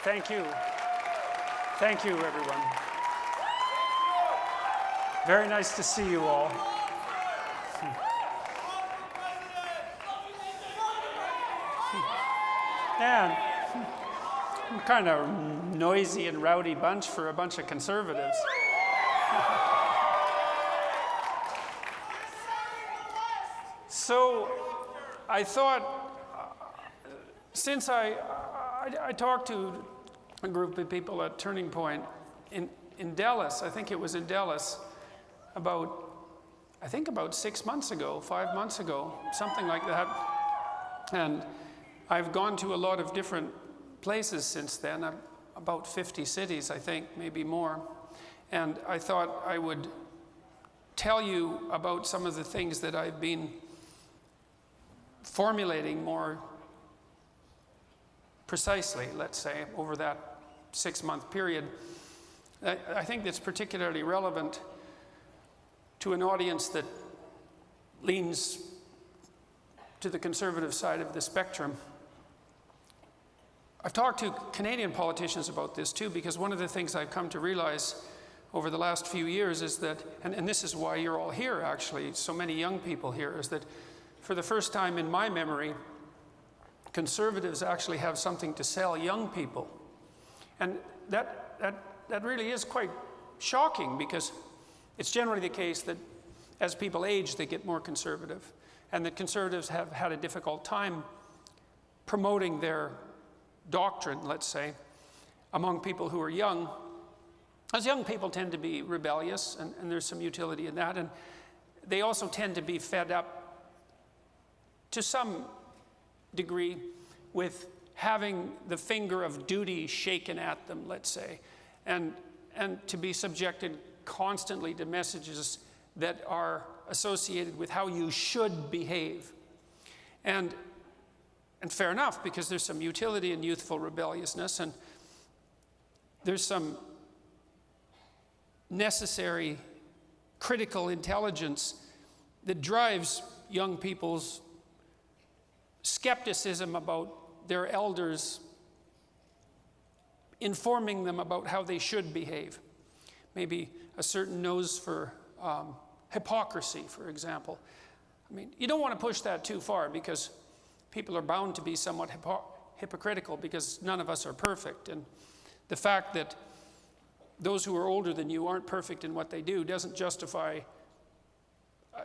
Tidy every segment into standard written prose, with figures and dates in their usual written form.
Thank you. Thank you, everyone. Very nice to see you all. And I'm kind of noisy and rowdy bunch for a bunch of conservatives. So I thought, since I talked to a group of people at Turning Point in Dallas, I think it was in Dallas, about 6 months ago, 5 months ago, something like that. And I've gone to a lot of different places since then, about 50 cities, I think, maybe more. And I thought I would tell you about some of the things that I've been formulating more precisely, let's say, over that 6-month period. I think that's particularly relevant to an audience that leans to the conservative side of the spectrum. I've talked to Canadian politicians about this too, because one of the things I've come to realize over the last few years is that, and this is why you're all here actually, so many young people here, is that for the first time in my memory, conservatives actually have something to sell young people. And that really is quite shocking, because it's generally the case that as people age, they get more conservative, and that conservatives have had a difficult time promoting their doctrine, let's say, among people who are young. As young people tend to be rebellious, and there's some utility in that, and they also tend to be fed up to some degree with having the finger of duty shaken at them, let's say, and to be subjected constantly to messages that are associated with how you should behave. And fair enough, because there's some utility in youthful rebelliousness, and there's some necessary critical intelligence that drives young people's skepticism about their elders informing them about how they should behave. Maybe a certain nose for hypocrisy, for example. I mean, you don't want to push that too far, because people are bound to be somewhat hypocritical, because none of us are perfect. And the fact that those who are older than you aren't perfect in what they do doesn't justify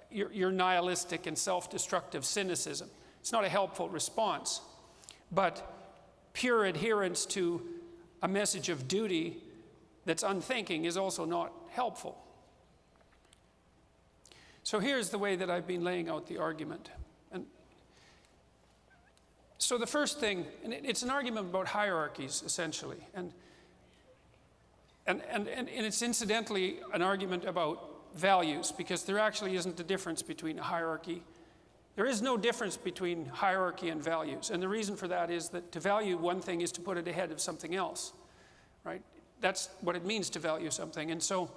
your nihilistic and self-destructive cynicism. It's not a helpful response. But pure adherence to a message of duty that's unthinking is also not helpful. So here's the way that I've been laying out the argument. And so the first thing, and it's an argument about hierarchies, essentially. And it's incidentally an argument about values, because there actually isn't a difference between a hierarchy. There is no difference between hierarchy and values. And the reason for that is that to value one thing is to put it ahead of something else, right? That's what it means to value something. And so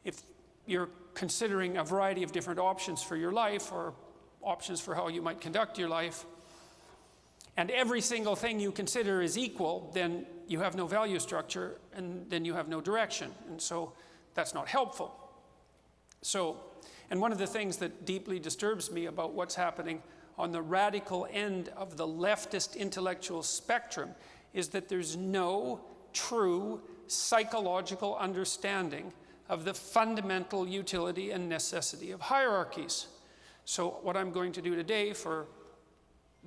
if you're considering a variety of different options for your life, or options for how you might conduct your life, and every single thing you consider is equal, then you have no value structure, and then you have no direction. And so that's not helpful. So, and one of the things that deeply disturbs me about what's happening on the radical end of the leftist intellectual spectrum is that there's no true psychological understanding of the fundamental utility and necessity of hierarchies. So what I'm going to do today, for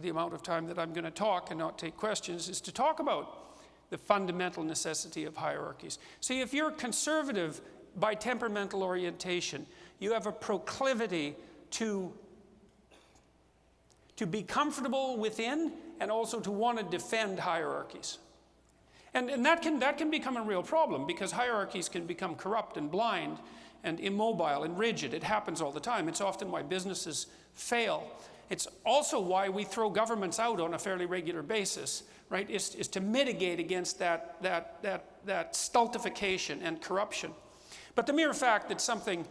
the amount of time that I'm going to talk and not take questions, is to talk about the fundamental necessity of hierarchies. See, if you're conservative by temperamental orientation, you have a proclivity to be comfortable within, and also to want to defend hierarchies. And that can become a real problem, because hierarchies can become corrupt and blind and immobile and rigid. It happens all the time. It's often why businesses fail. It's also why we throw governments out on a fairly regular basis, right? Is to mitigate against that stultification and corruption. But the mere fact that something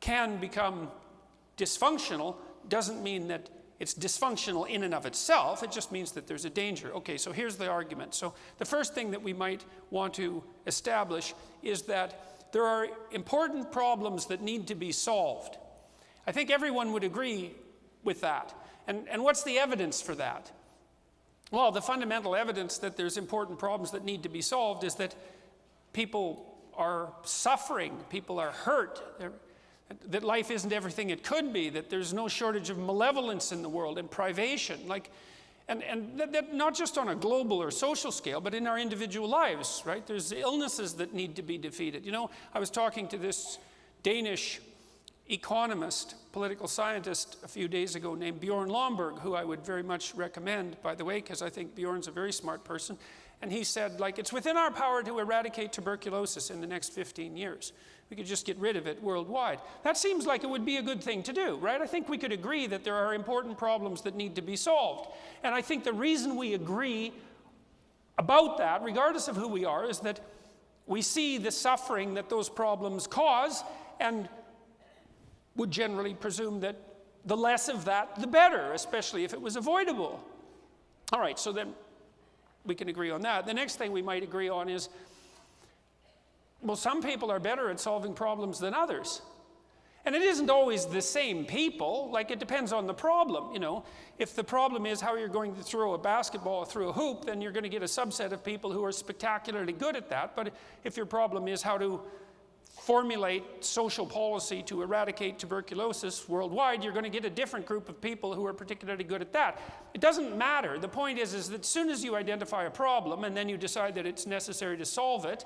can become dysfunctional doesn't mean that it's dysfunctional in and of itself. It just means that there's a danger. Okay, so here's the argument. So the first thing that we might want to establish is that there are important problems that need to be solved. I think everyone would agree with that. And what's the evidence for that? Well, the fundamental evidence that there's important problems that need to be solved is that people are suffering, people are hurt, that life isn't everything it could be, that there's no shortage of malevolence in the world and privation, and that not just on a global or social scale, but in our individual lives, right? There's illnesses that need to be defeated. You know, I was talking to this Danish economist, political scientist a few days ago named Bjorn Lomborg, who I would very much recommend, by the way, because I think Bjorn's a very smart person. And he said, it's within our power to eradicate tuberculosis in the next 15 years. We could just get rid of it worldwide. That seems like it would be a good thing to do, right? I think we could agree that there are important problems that need to be solved. And I think the reason we agree about that, regardless of who we are, is that we see the suffering that those problems cause, and would generally presume that the less of that, the better, especially if it was avoidable. All right, so then we can agree on that. The next thing we might agree on is, well, some people are better at solving problems than others. And it isn't always the same people. It depends on the problem, you know. If the problem is how you're going to throw a basketball through a hoop, then you're going to get a subset of people who are spectacularly good at that. But if your problem is how to formulate social policy to eradicate tuberculosis worldwide, you're going to get a different group of people who are particularly good at that. It doesn't matter. The point is that as soon as you identify a problem and then you decide that it's necessary to solve it,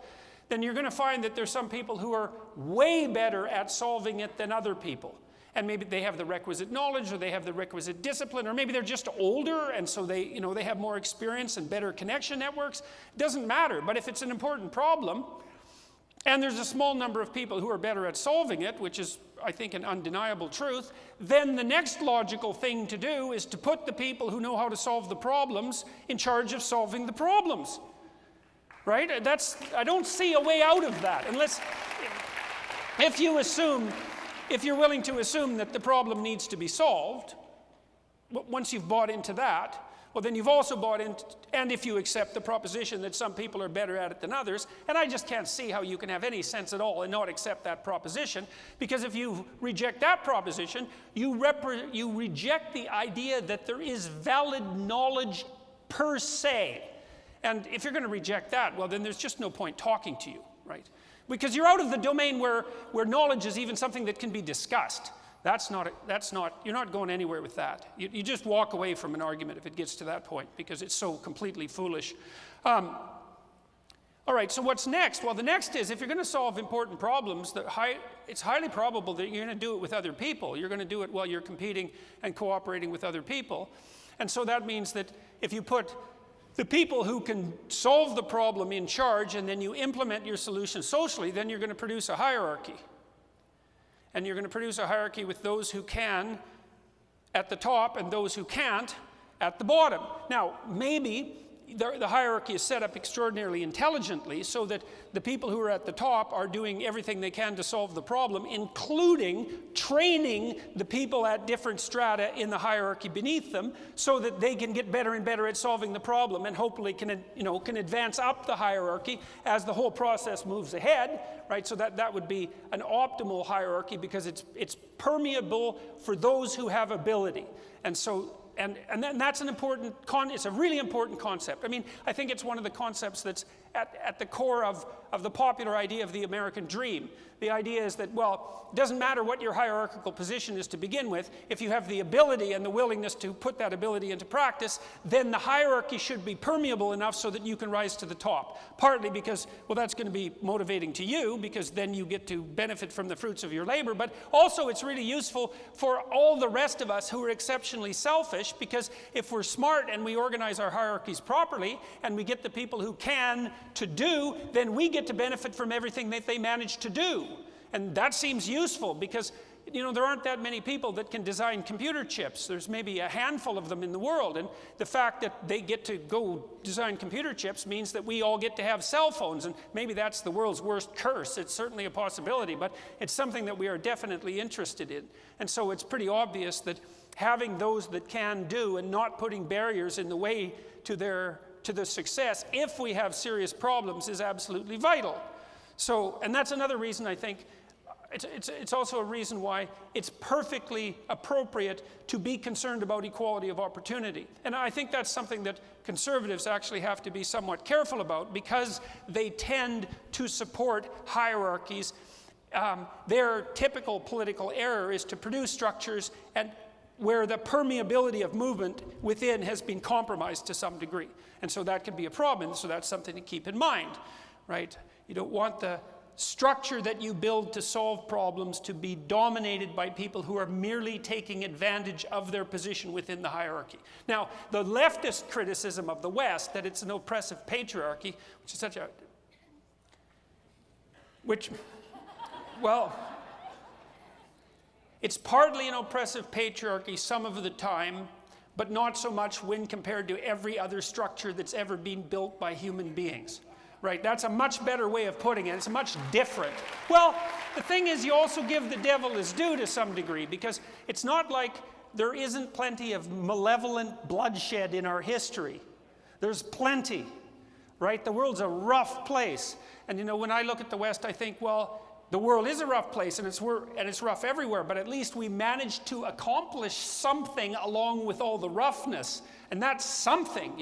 then you're going to find that there's some people who are way better at solving it than other people. And maybe they have the requisite knowledge, or they have the requisite discipline, or maybe they're just older, and so they have more experience and better connection networks. It doesn't matter. But if it's an important problem, and there's a small number of people who are better at solving it, which is, I think, an undeniable truth, then the next logical thing to do is to put the people who know how to solve the problems in charge of solving the problems. Right? I don't see a way out of that, unless, if you're willing to assume that the problem needs to be solved, once you've bought into that, well, then you've also bought into, and if you accept the proposition that some people are better at it than others, and I just can't see how you can have any sense at all and not accept that proposition, because if you reject that proposition, you reject the idea that there is valid knowledge per se. And if you're going to reject that, well, then there's just no point talking to you, right? Because you're out of the domain where knowledge is even something that can be discussed. You're not going anywhere with that. You just walk away from an argument if it gets to that point, because it's so completely foolish. All right, so what's next? Well, the next is, if you're going to solve important problems, it's highly probable that you're going to do it with other people. You're going to do it while you're competing and cooperating with other people. And so that means that if you put the people who can solve the problem in charge, and then you implement your solution socially, then you're going to produce a hierarchy. And you're going to produce a hierarchy with those who can at the top and those who can't at the bottom. Now, maybe the hierarchy is set up extraordinarily intelligently so that the people who are at the top are doing everything they can to solve the problem, including training the people at different strata in the hierarchy beneath them, so that they can get better and better at solving the problem, and hopefully can advance up the hierarchy as the whole process moves ahead, right? So that would be an optimal hierarchy, because it's permeable for those who have ability. And so And that's it's a really important concept. I mean, I think it's one of the concepts that's at the core of the popular idea of the American dream. The idea is that, well, it doesn't matter what your hierarchical position is to begin with. If you have the ability and the willingness to put that ability into practice, then the hierarchy should be permeable enough so that you can rise to the top. Partly because, well, that's going to be motivating to you, because then you get to benefit from the fruits of your labor. But also it's really useful for all the rest of us who are exceptionally selfish, because if we're smart and we organize our hierarchies properly and we get the people who can to do, then we get to benefit from everything that they manage to do. And that seems useful, because there aren't that many people that can design computer chips. There's maybe a handful of them in the world, and the fact that they get to go design computer chips means that we all get to have cell phones, and maybe that's the world's worst curse. It's certainly a possibility, but it's something that we are definitely interested in. And so it's pretty obvious that having those that can do and not putting barriers in the way to their success, if we have serious problems, is absolutely vital. So, and that's another reason I think, it's also a reason why it's perfectly appropriate to be concerned about equality of opportunity. And I think that's something that conservatives actually have to be somewhat careful about, because they tend to support hierarchies. Their typical political error is to produce structures and where the permeability of movement within has been compromised to some degree. And so that can be a problem, so that's something to keep in mind, right? You don't want the structure that you build to solve problems to be dominated by people who are merely taking advantage of their position within the hierarchy. Now, the leftist criticism of the West, that it's an oppressive patriarchy, which is well, it's partly an oppressive patriarchy some of the time, but not so much when compared to every other structure that's ever been built by human beings. Right, that's a much better way of putting it. It's much different. Well, the thing is, you also give the devil his due to some degree, because it's not like there isn't plenty of malevolent bloodshed in our history. There's plenty, right? The world's a rough place. And when I look at the West, I think, well, the world is a rough place, and it's rough everywhere, but at least we managed to accomplish something along with all the roughness. And that's something,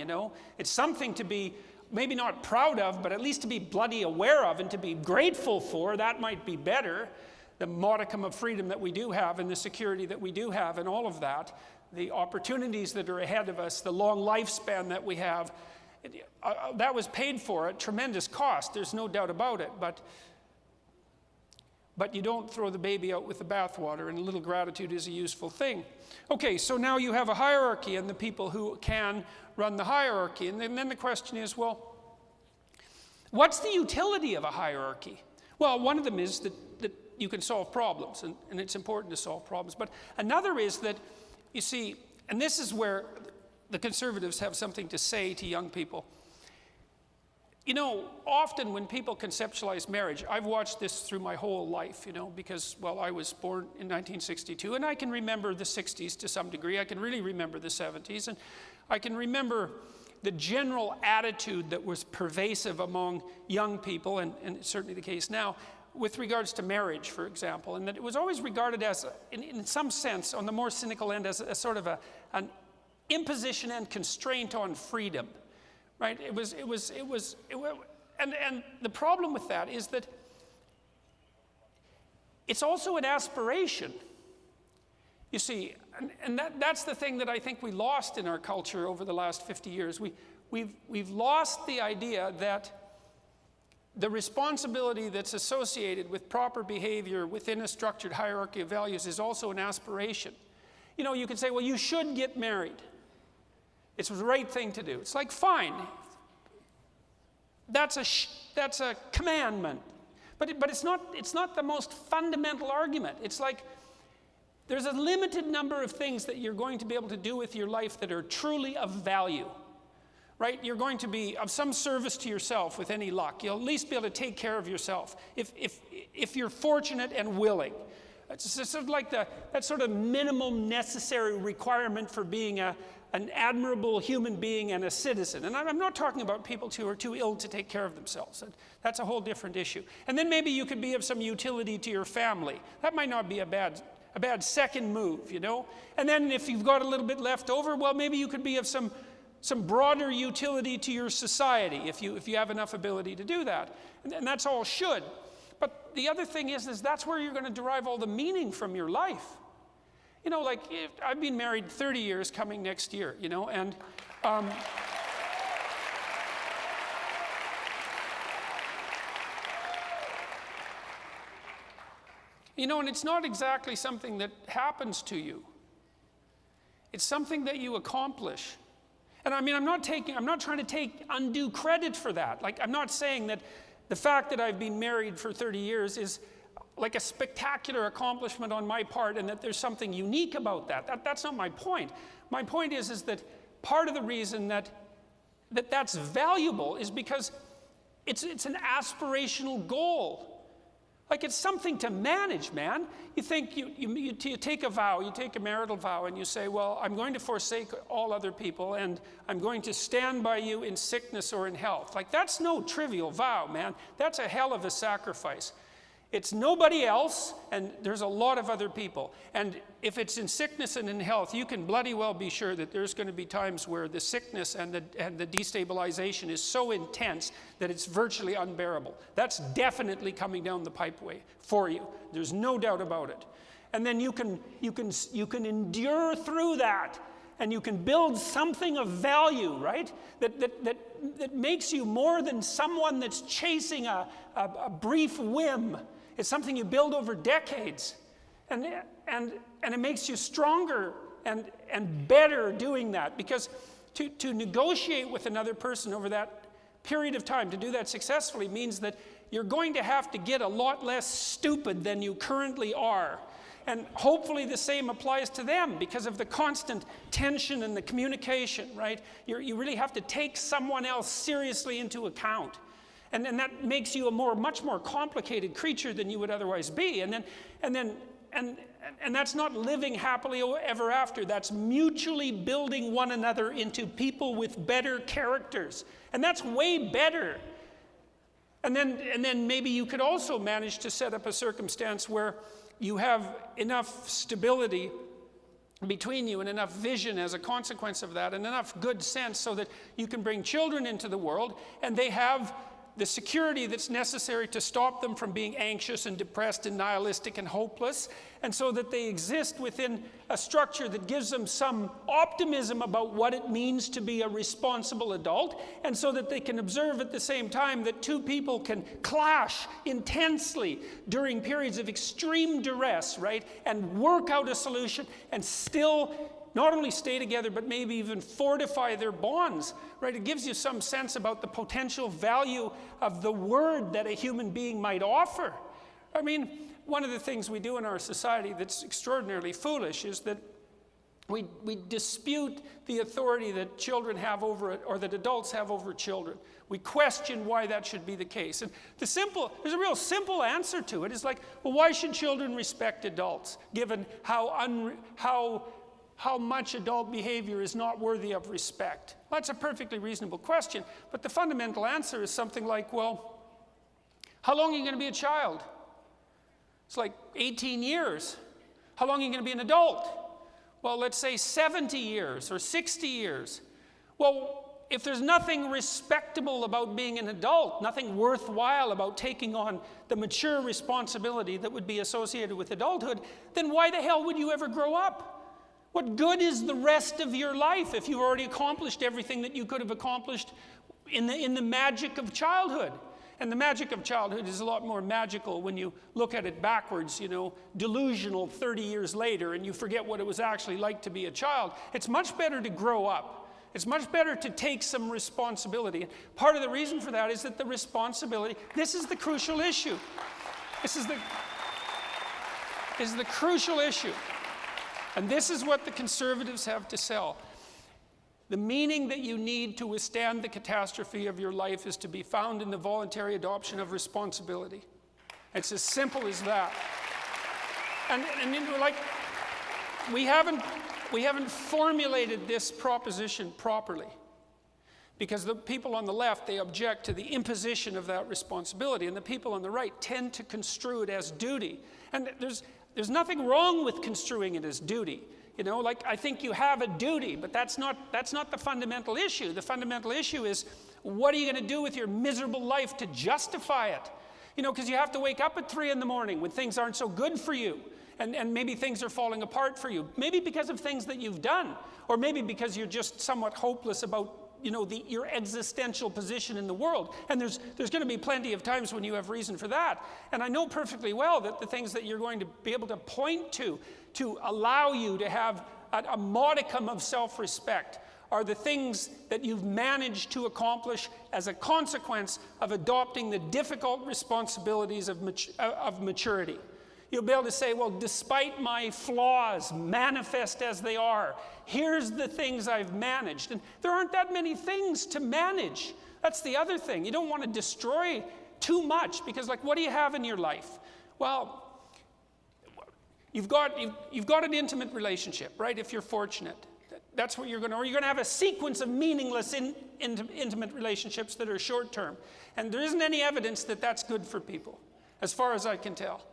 It's something to be maybe not proud of, but at least to be bloody aware of and to be grateful for. That might be better. The modicum of freedom that we do have and the security that we do have and all of that, the opportunities that are ahead of us, the long lifespan that we have, that was paid for at tremendous cost. There's no doubt about it. But you don't throw the baby out with the bathwater, and a little gratitude is a useful thing. Okay, so now you have a hierarchy and the people who can run the hierarchy. And then the question is, well, what's the utility of a hierarchy? Well, one of them is that you can solve problems, and it's important to solve problems. But another is that, you see, and this is where the conservatives have something to say to young people. Often when people conceptualize marriage, I've watched this through my whole life, because, well, I was born in 1962, and I can remember the 60s to some degree. I can really remember the 70s, and I can remember the general attitude that was pervasive among young people, and it's certainly the case now, with regards to marriage, for example, and that it was always regarded as, in some sense, on the more cynical end, as a sort of an imposition and constraint on freedom. Right? And the problem with that is that it's also an aspiration. You see, and that's the thing that I think we lost in our culture over the last 50 years. We've lost the idea that the responsibility that's associated with proper behavior within a structured hierarchy of values is also an aspiration. You could say, well, you should get married. It's the right thing to do. It's like, fine, that's a commandment. But it's not the most fundamental argument. It's like there's a limited number of things that you're going to be able to do with your life that are truly of value. Right? You're going to be of some service to yourself with any luck. You'll at least be able to take care of yourself if you're fortunate and willing. It's sort of like that sort of minimum necessary requirement for being an admirable human being and a citizen. And I'm not talking about people who are too ill to take care of themselves. That's a whole different issue. And then maybe you could be of some utility to your family. That might not be a bad second move, And then if you've got a little bit left over, well, maybe you could be of some broader utility to your society if you have enough ability to do that. And that's all should. But the other thing is that's where you're going to derive all the meaning from your life. Like I've been married 30 years coming next year, and and it's not exactly something that happens to you. It's something that you accomplish. And I mean, I'm not trying to take undue credit for that. Like, I'm not saying that the fact that I've been married for 30 years is like a spectacular accomplishment on my part and that there's something unique about that. That's not my point. My point is that part of the reason that's valuable is because it's an aspirational goal. Like, it's something to manage, man. You think, you take a vow, you take a marital vow, and you say, well, I'm going to forsake all other people, and I'm going to stand by you in sickness or in health. Like, that's no trivial vow, man. That's a hell of a sacrifice. It's nobody else, and there's a lot of other people. And if it's in sickness and in health, you can bloody well be sure that there's going to be times where the sickness and the destabilization is so intense that it's virtually unbearable. That's definitely coming down the pipeway for you. There's no doubt about it. And then you can endure through that, and you can build something of value, right? That makes you more than someone that's chasing a brief whim. It's something you build over decades. And it makes you stronger and better doing that. Because to negotiate with another person over that period of time, to do that successfully, means that you're going to have to get a lot less stupid than you currently are. And hopefully the same applies to them because of the constant tension and the communication, right? You really have to take someone else seriously into account. And that makes you a much more complicated creature than you would otherwise be. And that's not living happily ever after. That's mutually building one another into people with better characters. And that's way better. And then maybe you could also manage to set up a circumstance where you have enough stability between you and enough vision as a consequence of that and enough good sense so that you can bring children into the world and they have the security that's necessary to stop them from being anxious and depressed and nihilistic and hopeless, and so that they exist within a structure that gives them some optimism about what it means to be a responsible adult, and so that they can observe at the same time that two people can clash intensely during periods of extreme duress, right, and work out a solution and still not only stay together, but maybe even fortify their bonds, right? It gives you some sense about the potential value of the word that a human being might offer. I mean, one of the things we do in our society that's extraordinarily foolish is that we dispute the authority that children have over it, or that adults have over children. We question why that should be the case. And there's a real simple answer to it. It's like, well, why should children respect adults, given how much adult behavior is not worthy of respect? Well, that's a perfectly reasonable question, but the fundamental answer is something like, well, how long are you going to be a child? It's like 18 years. How long are you going to be an adult? Well, let's say 70 years or 60 years. Well, if there's nothing respectable about being an adult, nothing worthwhile about taking on the mature responsibility that would be associated with adulthood, then why the hell would you ever grow up? What good is the rest of your life if you've already accomplished everything that you could have accomplished in the magic of childhood? And the magic of childhood is a lot more magical when you look at it backwards, you know, delusional 30 years later, and you forget what it was actually like to be a child. It's much better to grow up. It's much better to take some responsibility. And part of the reason for that is that the responsibility, this is the crucial issue. This is the crucial issue. And this is what the conservatives have to sell. The meaning that you need to withstand the catastrophe of your life is to be found in the voluntary adoption of responsibility. It's as simple as that. And like, we haven't formulated this proposition properly. Because the people on the left, they object to the imposition of that responsibility, and the people on the right tend to construe it as duty. And there's nothing wrong with construing it as duty. You know, like, I think you have a duty, but that's not the fundamental issue. The fundamental issue is, what are you going to do with your miserable life to justify it? You know, because you have to wake up at 3 in the morning when things aren't so good for you. And maybe things are falling apart for you. Maybe because of things that you've done. Or maybe because you're just somewhat hopeless about, you know, your existential position in the world. And there's going to be plenty of times when you have reason for that. And I know perfectly well that the things that you're going to be able to point to allow you to have a modicum of self-respect are the things that you've managed to accomplish as a consequence of adopting the difficult responsibilities of maturity. You'll be able to say, well, despite my flaws, manifest as they are, here's the things I've managed. And there aren't that many things to manage. That's the other thing. You don't want to destroy too much, because like, what do you have in your life? Well, you've got an intimate relationship, right? If you're fortunate. That's what you're going to, or you're going to have a sequence of meaningless intimate relationships that are short term. And there isn't any evidence that that's good for people, as far as I can tell.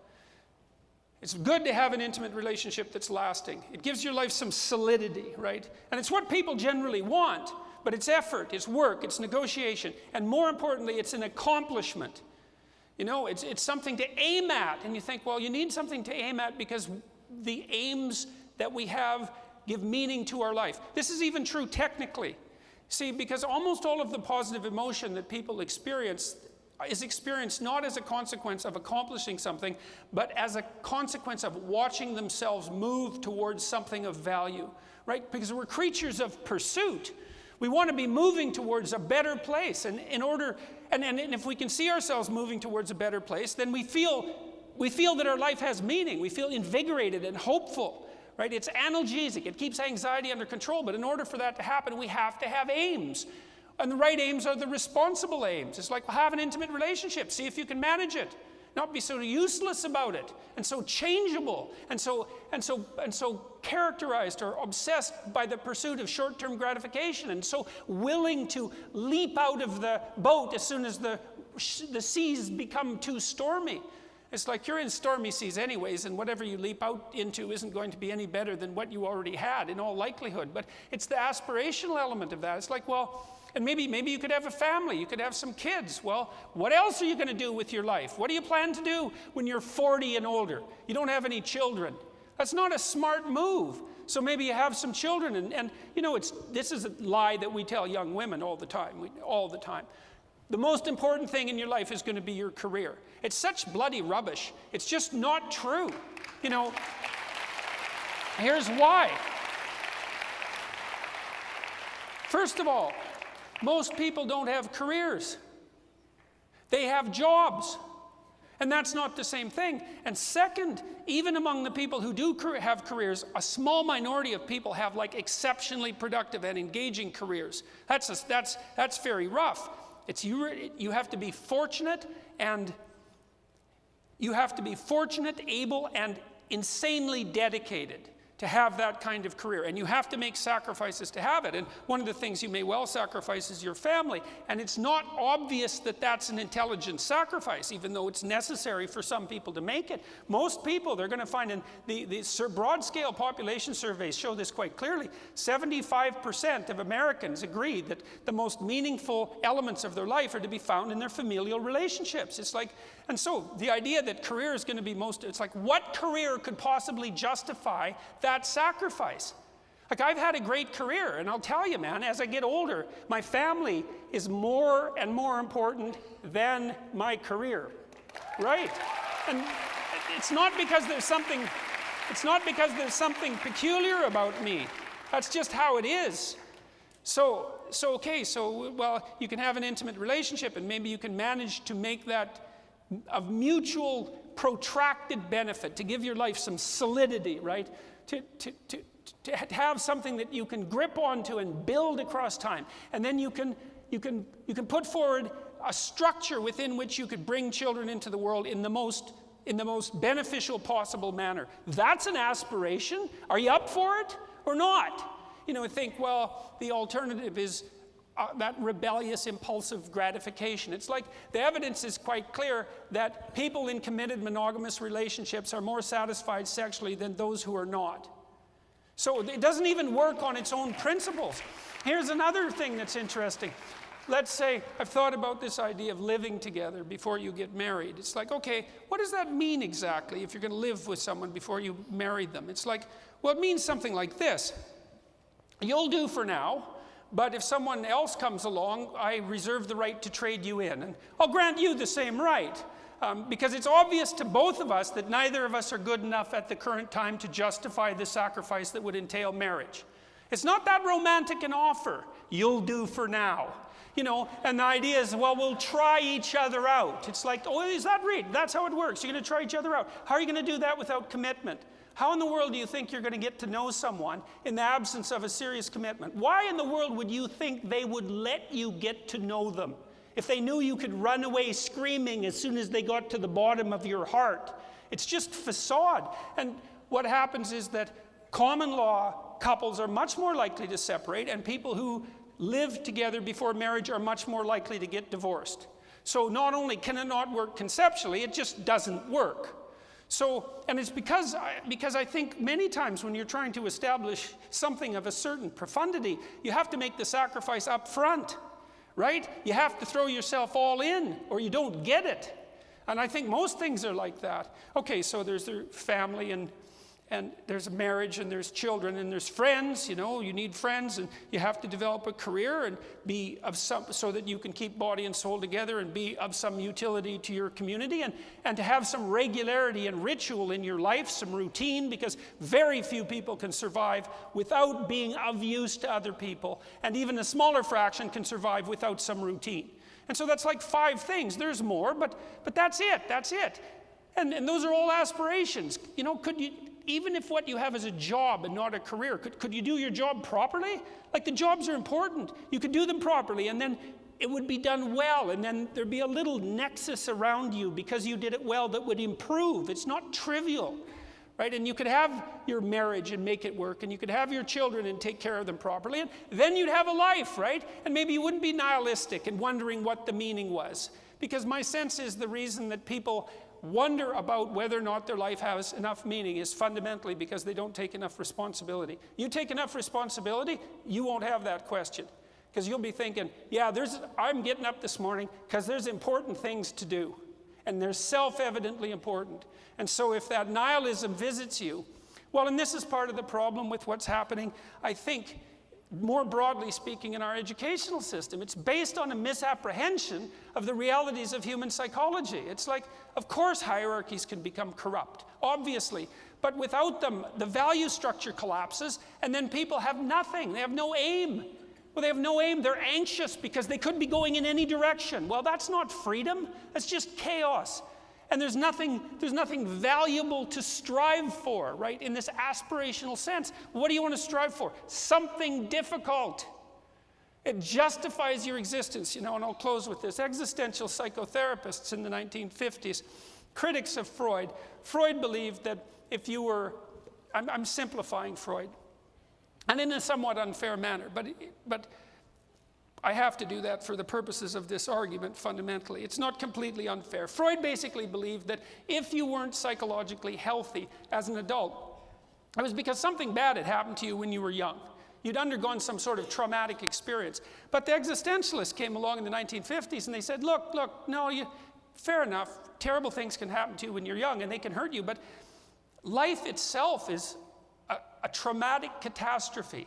It's good to have an intimate relationship that's lasting. It gives your life some solidity, right? And it's what people generally want, but it's effort, it's work, it's negotiation, and more importantly, it's an accomplishment. You know, it's something to aim at, and you think, well, you need something to aim at because the aims that we have give meaning to our life. This is even true technically. See, because almost all of the positive emotion that people experience is experienced not as a consequence of accomplishing something, but as a consequence of watching themselves move towards something of value, right? Because we're creatures of pursuit. We want to be moving towards a better place. And if we can see ourselves moving towards a better place, then we feel that our life has meaning. We feel invigorated and hopeful, right? It's analgesic. It keeps anxiety under control. But in order for that to happen, we have to have aims. And the right aims are the responsible aims. It's like, well, have an intimate relationship. See if you can manage it. Not be so useless about it, and so changeable, and so characterized or obsessed by the pursuit of short-term gratification, and so willing to leap out of the boat as soon as the seas become too stormy. It's like you're in stormy seas anyways, and whatever you leap out into isn't going to be any better than what you already had in all likelihood. But it's the aspirational element of that. It's like, well, and maybe you could have a family, you could have some kids. Well, what else are you going to do with your life? What do you plan to do when you're 40 and older? You don't have any children. That's not a smart move. So maybe you have some children, and you know, this is a lie that we tell young women all the time. The most important thing in your life is going to be your career. It's such bloody rubbish. It's just not true. You know, here's why. First of all, most people don't have careers. They have jobs. And that's not the same thing. And second, even among the people who do have careers, a small minority of people have like exceptionally productive and engaging careers. That's very rough. You have to be fortunate, able, and insanely dedicated to have that kind of career. And you have to make sacrifices to have it. And one of the things you may well sacrifice is your family. And it's not obvious that that's an intelligent sacrifice, even though it's necessary for some people to make it. Most people, they're going to find, in the broad-scale population surveys show this quite clearly, 75% of Americans agree that the most meaningful elements of their life are to be found in their familial relationships. It's like, and so the idea that career is going to be it's like, what career could possibly justify that sacrifice? Like, I've had a great career, and I'll tell you, man, as I get older, my family is more and more important than my career, right? And it's not because there's something peculiar about me. That's just how it is. So well, you can have an intimate relationship, and maybe you can manage to make that of mutual protracted benefit, to give your life some solidity, right? To have something that you can grip onto and build across time. And then you can put forward a structure within which you could bring children into the world in the most beneficial possible manner. That's an aspiration. Are you up for it or not? You know, think, well, the alternative is that rebellious, impulsive gratification. It's like the evidence is quite clear that people in committed monogamous relationships are more satisfied sexually than those who are not. So it doesn't even work on its own principles. Here's another thing that's interesting. Let's say I've thought about this idea of living together before you get married. It's like, okay, what does that mean exactly if you're going to live with someone before you marry them? It's like, well, it means something like this. You'll do for now. But if someone else comes along, I reserve the right to trade you in. And I'll grant you the same right. Because it's obvious to both of us that neither of us are good enough at the current time to justify the sacrifice that would entail marriage. It's not that romantic an offer. You'll do for now. And the idea is, well, we'll try each other out. It's like, oh, is that right? That's how it works. You're going to try each other out. How are you going to do that without commitment? How in the world do you think you're going to get to know someone in the absence of a serious commitment? Why in the world would you think they would let you get to know them if they knew you could run away screaming as soon as they got to the bottom of your heart? It's just facade. And what happens is that common law couples are much more likely to separate, and people who live together before marriage are much more likely to get divorced. So not only can it not work conceptually, it just doesn't work. So, and it's because I think many times when you're trying to establish something of a certain profundity, you have to make the sacrifice up front, right? You have to throw yourself all in, or you don't get it. And I think most things are like that. Okay, so there's their family, and there's a marriage, and there's children, and there's friends. You need friends, and you have to develop a career and be of some, so that you can keep body and soul together and be of some utility to your community, and to have some regularity and ritual in your life, some routine, because very few people can survive without being of use to other people, and even a smaller fraction can survive without some routine. And so that's like 5 things. There's more, but that's it. And those are all aspirations. Could you, even if what you have is a job and not a career, could you do your job properly? Like, the jobs are important. You could do them properly, and then it would be done well, and then there'd be a little nexus around you because you did it well that would improve. It's not trivial, right? And you could have your marriage and make it work, and you could have your children and take care of them properly, and then you'd have a life, right? And maybe you wouldn't be nihilistic and wondering what the meaning was. Because my sense is the reason that people wonder about whether or not their life has enough meaning is fundamentally because they don't take enough responsibility. You take enough responsibility, you won't have that question. Because you'll be thinking, yeah, I'm getting up this morning because there's important things to do. And they're self-evidently important. And so if that nihilism visits you, well, and this is part of the problem with what's happening, I think, more broadly speaking, in our educational system. It's based on a misapprehension of the realities of human psychology. It's like, of course hierarchies can become corrupt, obviously, but without them, the value structure collapses, and then people have nothing. They have no aim. Well, they have no aim. They're anxious because they could be going in any direction. Well, that's not freedom. That's just chaos. And there's nothing valuable to strive for, right? In this aspirational sense. What do you want to strive for? Something difficult. It justifies your existence, and I'll close with this. Existential psychotherapists in the 1950s, critics of Freud. Freud believed that if you were, I'm simplifying Freud, and in a somewhat unfair manner, but I have to do that for the purposes of this argument fundamentally. It's not completely unfair. Freud basically believed that if you weren't psychologically healthy as an adult, it was because something bad had happened to you when you were young. You'd undergone some sort of traumatic experience. But the existentialists came along in the 1950s and they said, look, no, fair enough. Terrible things can happen to you when you're young and they can hurt you, but life itself is a traumatic catastrophe.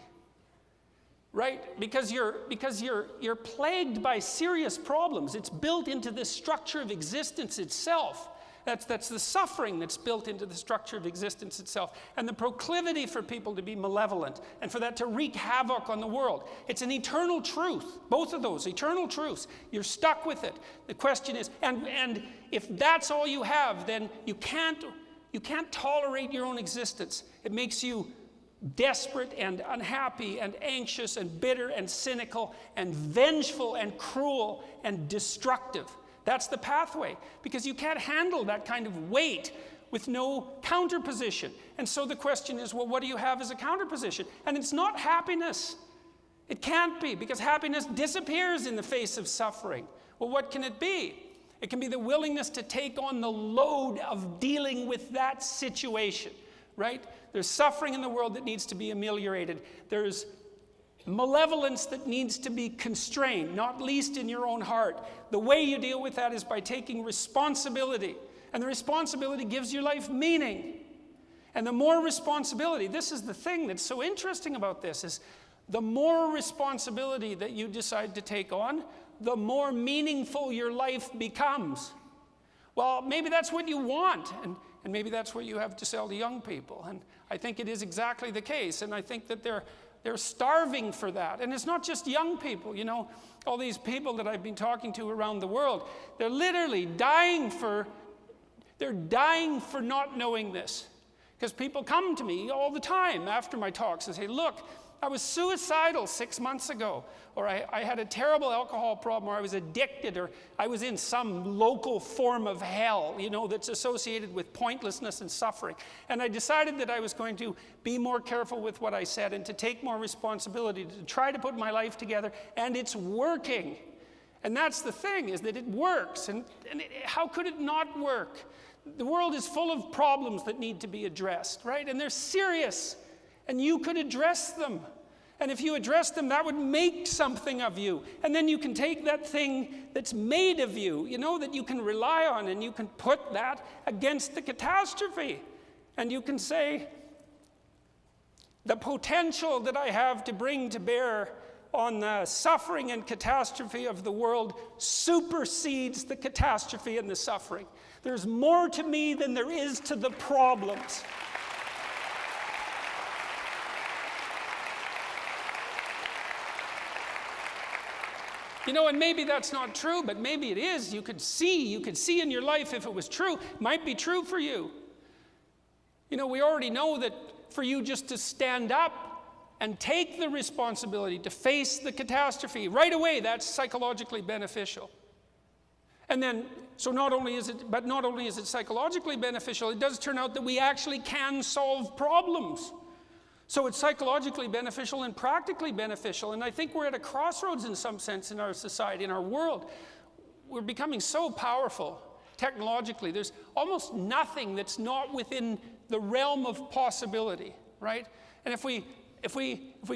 Right? Because you're plagued by serious problems. It's built into the structure of existence itself. That's the suffering that's built into the structure of existence itself. And the proclivity for people to be malevolent and for that to wreak havoc on the world. It's an eternal truth. Both of those, eternal truths. You're stuck with it. The question is, and if that's all you have, then you can't tolerate your own existence. It makes you desperate and unhappy and anxious and bitter and cynical and vengeful and cruel and destructive. That's the pathway, because you can't handle that kind of weight with no counterposition. And so the question is, well, what do you have as a counterposition? And it's not happiness. It can't be, because happiness disappears in the face of suffering. Well, what can it be? It can be the willingness to take on the load of dealing with that situation. Right? There's suffering in the world that needs to be ameliorated. There's malevolence that needs to be constrained, not least in your own heart. The way you deal with that is by taking responsibility. And the responsibility gives your life meaning. And the more responsibility, this is the thing that's so interesting about this, is the more responsibility that you decide to take on, the more meaningful your life becomes. Well, maybe that's what you want, and maybe that's what you have to sell to young people. And I think it is exactly the case. And I think that there They're starving for that. And it's not just young people, you know, all these people that I've been talking to around the world. They're literally dying for not knowing this. Because people come to me all the time after my talks and say, look, I was suicidal 6 months ago, or I had a terrible alcohol problem, or I was addicted, or I was in some local form of hell, you know, that's associated with pointlessness and suffering. And I decided that I was going to be more careful with what I said and to take more responsibility, to try to put my life together, and it's working. And that's the thing, is that it works. And how could it not work? The world is full of problems that need to be addressed, right? And they're serious. And you could address them. And if you address them, that would make something of you. And then you can take that thing that's made of you, you know, that you can rely on, and you can put that against the catastrophe. And you can say, the potential that I have to bring to bear on the suffering and catastrophe of the world supersedes the catastrophe and the suffering. There's more to me than there is to the problems. You know, and maybe that's not true, but maybe it is. You could see in your life if it was true. It might be true for you. You know, we already know that for you just to stand up and take the responsibility to face the catastrophe right away, that's psychologically beneficial. And then, so not only is it psychologically beneficial, it does turn out that we actually can solve problems. So it's psychologically beneficial and practically beneficial. And I think we're at a crossroads in some sense in our society, in our world. We're becoming so powerful technologically. There's almost nothing that's not within the realm of possibility, right? And if we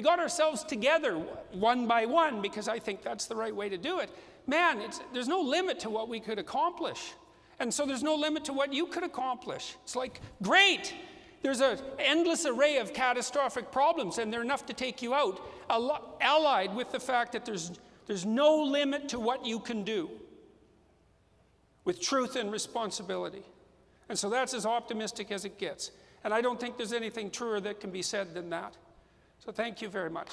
got ourselves together one by one, because I think that's the right way to do it, man, there's no limit to what we could accomplish. And so there's no limit to what you could accomplish. It's like, great! There's an endless array of catastrophic problems, and they're enough to take you out, allied with the fact that there's no limit to what you can do with truth and responsibility. And so that's as optimistic as it gets. And I don't think there's anything truer that can be said than that. So thank you very much.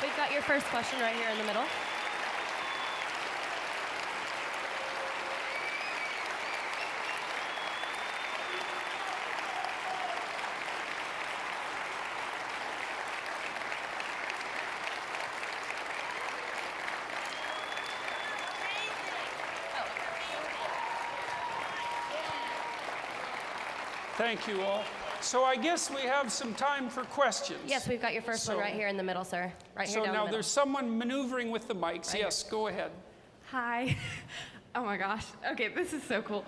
We've got your first question right here in the middle. Thank you all. So I guess we have some time for questions. Yes, we've got your first one right here in the middle, sir. Right here down the middle. So now there's someone maneuvering with the mics. Right yes, here. Go ahead. Hi. Oh my gosh. Okay, this is so cool.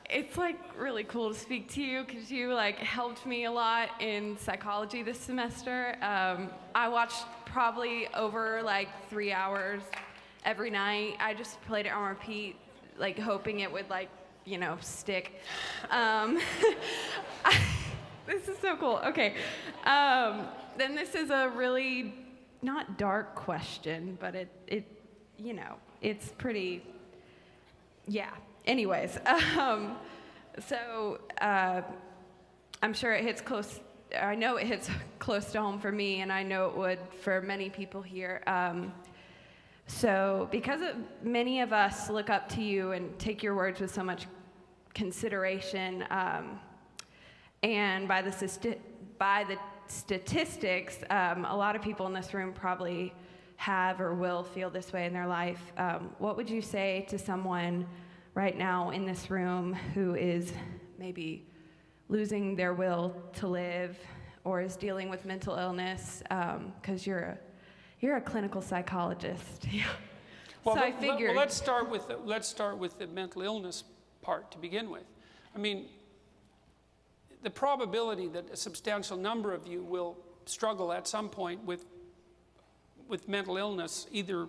It's like really cool to speak to you because you like helped me a lot in psychology this semester. I watched probably over like 3 hours every night. I just played it on repeat, like hoping it would like, you know, stick. This is so cool. Okay. Then this is a really not dark question, but it you know, it's pretty, yeah. Anyways, so I'm sure it hits close. I know it hits close to home for me, and I know it would for many people here. So because many of us look up to you and take your words with so much consideration, and by the statistics, a lot of people in this room probably have or will feel this way in their life. What would you say to someone right now in this room who is maybe losing their will to live or is dealing with mental illness? Because you're a clinical psychologist. Yeah. Well, so I figured. Well, let's start with the mental illness part to begin with. I mean, the probability that a substantial number of you will struggle at some point with mental illness, either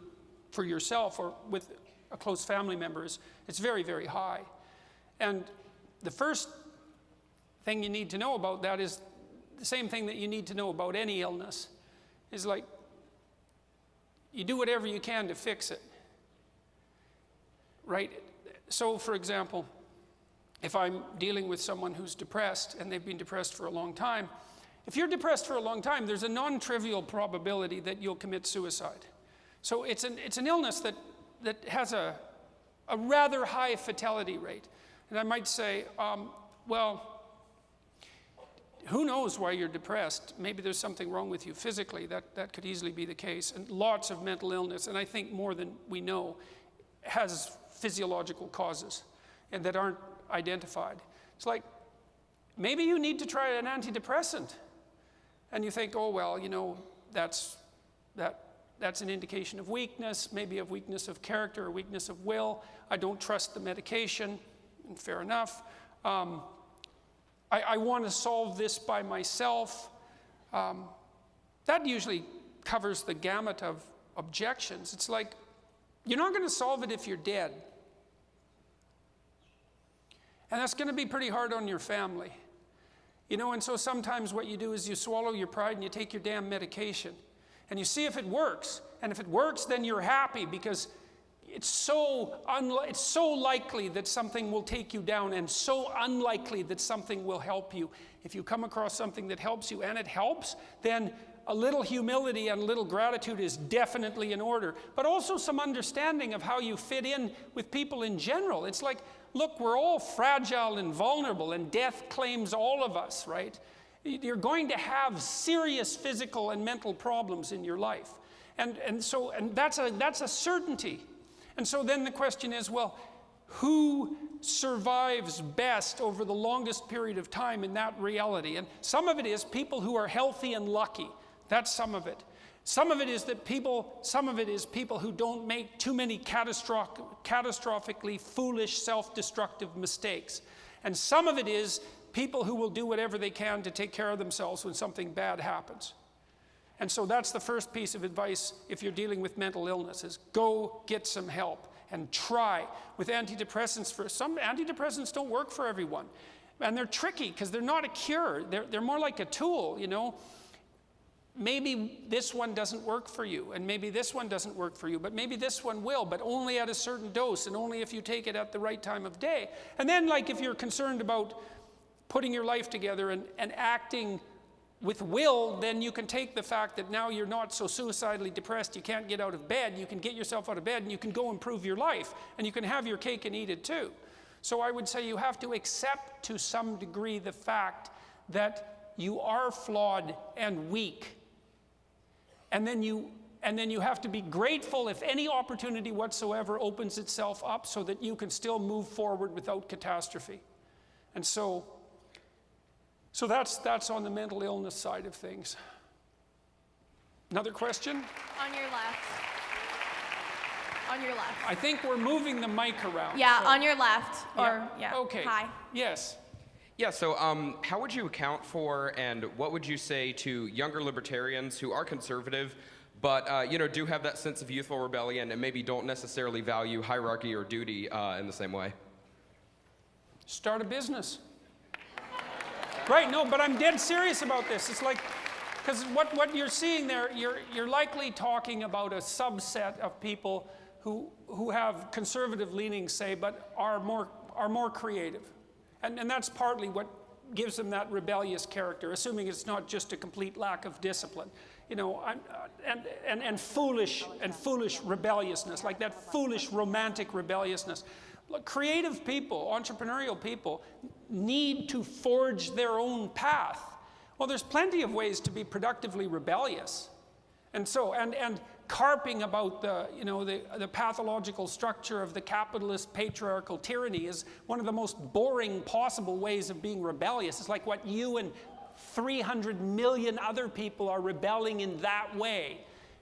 for yourself or with a close family member, it's very, very high. And the first thing you need to know about that is the same thing that you need to know about any illness, is like, you do whatever you can to fix it, right? So, for example, if I'm dealing with someone who's depressed and they've been depressed for a long time, if you're depressed for a long time, there's a non-trivial probability that you'll commit suicide. So it's an illness that has a rather high fatality rate. And I might say, well, who knows why you're depressed? Maybe there's something wrong with you physically. That could easily be the case. And lots of mental illness, and I think more than we know, has physiological causes and that aren't identified. It's like, maybe you need to try an antidepressant. And you think, oh, well, you know, that's an indication of weakness, maybe of weakness of character or weakness of will. I don't trust the medication, and fair enough. I want to solve this by myself. That usually covers the gamut of objections. It's like, you're not going to solve it if you're dead. And that's going to be pretty hard on your family. You know, and so sometimes what you do is you swallow your pride and you take your damn medication. And you see if it works. And if it works, then you're happy because it's so likely that something will take you down and so unlikely that something will help you. If you come across something that helps you and it helps, then a little humility and a little gratitude is definitely in order. But also some understanding of how you fit in with people in general. It's like, look, we're all fragile and vulnerable, and death claims all of us, right? You're going to have serious physical and mental problems in your life. And that's a certainty. And so then the question is, well, who survives best over the longest period of time in that reality? And some of it is people who are healthy and lucky. That's some of it. Some of it is people who don't make too many catastrophically foolish, self-destructive mistakes. And some of it is people who will do whatever they can to take care of themselves when something bad happens. And so that's the first piece of advice if you're dealing with mental illness, is go get some help and try. With antidepressants, some antidepressants don't work for everyone. And they're tricky because they're not a cure. They're more like a tool, you know. Maybe this one doesn't work for you, and maybe this one doesn't work for you, but maybe this one will, but only at a certain dose and only if you take it at the right time of day. And then, like, if you're concerned about putting your life together and acting with will, then you can take the fact that now you're not so suicidally depressed you can't get out of bed. You can get yourself out of bed and you can go improve your life, and you can have your cake and eat it too. So I would say you have to accept to some degree the fact that you are flawed and weak. And then you have to be grateful if any opportunity whatsoever opens itself up so that you can still move forward without catastrophe. And so that's on the mental illness side of things. Another question? On your left. On your left. I think we're moving the mic around. Yeah, so. On your left. Okay. Hi. Yes. Yeah, so how would you account for, and what would you say to younger libertarians who are conservative, but do have that sense of youthful rebellion and maybe don't necessarily value hierarchy or duty in the same way? Start a business. Right, no, but I'm dead serious about this. It's like, because what you're seeing there, you're likely talking about a subset of people who have conservative leanings, say, but are more creative. And that's partly what gives them that rebellious character, assuming it's not just a complete lack of discipline, you know, and foolish rebelliousness, like that foolish romantic rebelliousness. Look, creative people, entrepreneurial people, need to forge their own path. Well, there's plenty of ways to be productively rebellious, and carping about the pathological structure of the capitalist patriarchal tyranny is one of the most boring possible ways of being rebellious. It's like what you and 300 million other people are rebelling in that way.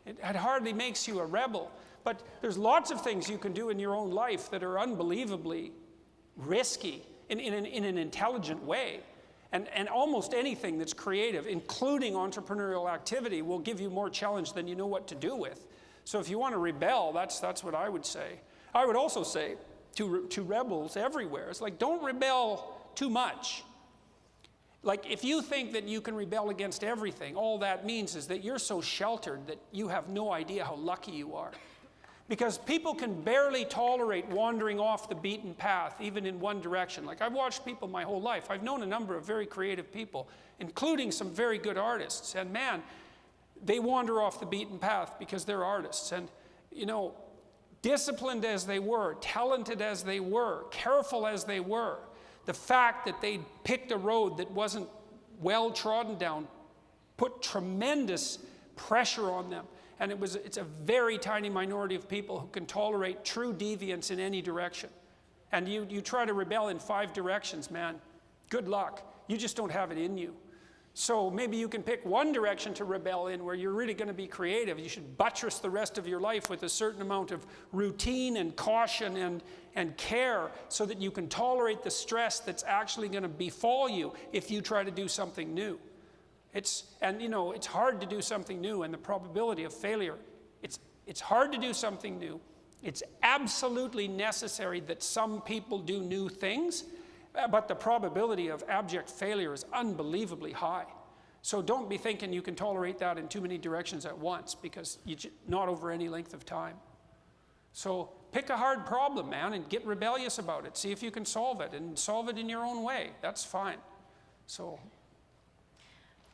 It hardly makes you a rebel. But there's lots of things you can do in your own life that are unbelievably risky in an intelligent way. And almost anything that's creative, including entrepreneurial activity, will give you more challenge than you know what to do with. So if you want to rebel, that's what I would say. I would also say to rebels everywhere, it's like, don't rebel too much. Like, if you think that you can rebel against everything, all that means is that you're so sheltered that you have no idea how lucky you are. Because people can barely tolerate wandering off the beaten path, even in one direction. Like, I've watched people my whole life. I've known a number of very creative people, including some very good artists. And man, they wander off the beaten path because they're artists. And, you know, disciplined as they were, talented as they were, careful as they were, the fact that they picked a road that wasn't well trodden down put tremendous pressure on them. And it's a very tiny minority of people who can tolerate true deviance in any direction. And you try to rebel in 5 directions, man, good luck. You just don't have it in you. So maybe you can pick one direction to rebel in where you're really going to be creative. You should buttress the rest of your life with a certain amount of routine and caution and care so that you can tolerate the stress that's actually going to befall you if you try to do something new. And you know, it's hard to do something new, and the probability of failure, it's hard to do something new. It's absolutely necessary that some people do new things, but the probability of abject failure is unbelievably high. So don't be thinking you can tolerate that in too many directions at once, because not over any length of time. So pick a hard problem, man, and get rebellious about it. See if you can solve it, and solve it in your own way. That's fine. So.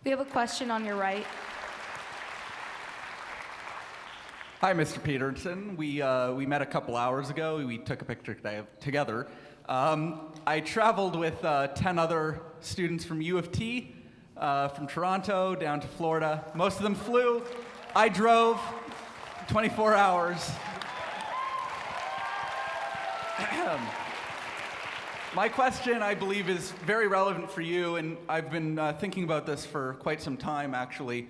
We have a question on your right. Hi, Mr. Peterson. We met a couple hours ago. We took a picture together. I traveled with 10 other students from U of T, from Toronto down to Florida. Most of them flew. I drove 24 hours. My question, I believe, is very relevant for you, and I've been thinking about this for quite some time, actually.